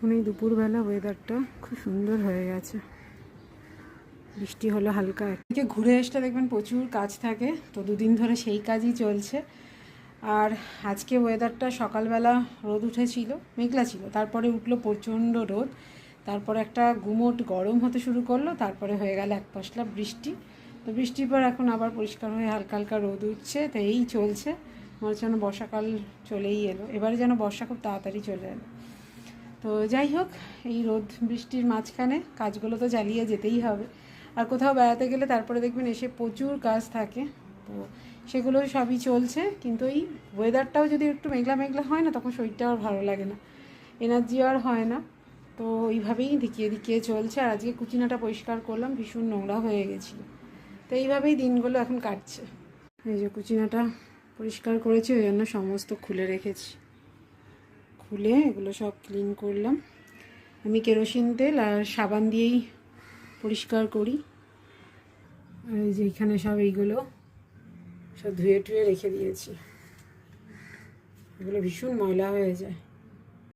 এখন এই দুপুরবেলা ওয়েদারটা খুব সুন্দর হয়ে গেছে, বৃষ্টি হলো হালকা। এদিকে ঘুরে আসলে দেখবেন প্রচুর কাজ থাকে, তো দুদিন ধরে সেই কাজই চলছে। আর আজকে ওয়েদারটা সকালবেলা রোদ উঠেছিল, মেঘলা ছিল, তারপরে উঠলো প্রচণ্ড রোদ, তারপরে একটা গুমোট গরম হতে শুরু করলো, তারপরে হয়ে গেল এক পশলা বৃষ্টি। তো বৃষ্টির পর এখন আবার পরিষ্কার হয়ে হালকা হালকা রোদ উঠছে, তো এই চলছে। মনে হচ্ছে যেন বর্ষাকাল চলেই এলো, এবারে যেন বর্ষা খুব তাড়াতাড়ি চলে এলো। তো যাই হোক, এই রোদ বৃষ্টির মাঝখানে কাজগুলো তো চালিয়ে যেতেই হবে। আর কোথাও বেড়াতে গেলে তারপরে দেখবেন এসে প্রচুর কাজ থাকে, তো সেগুলো সবই চলছে। কিন্তু এই ওয়েদারটাও যদি একটু মেঘলা মেঘলা হয় না, তখন শরীরটা আর ভালো লাগে না, এনার্জি আর হয় না। তো এইভাবেই দিকিয়ে দিকিয়ে চলছে। আর আজকে কুচিনাটা পরিষ্কার করলাম, ভীষণ নোংরা হয়ে গেছিলো। তো এইভাবেই দিনগুলো এখন কাটছে। এই যে কুচিনাটা পরিষ্কার করেছি, ওই জন্য সমস্ত খুলে রেখেছি। খুলে এগুলো সব ক্লিন করলাম। আমি কেরোসিন তেল আর সাবান দিয়েই পরিষ্কার করি। আর এই যে এখানে সব এইগুলো সব ধুয়ে টুয়ে রেখে দিয়েছি, এগুলো ভীষণ ময়লা হয়ে যায়।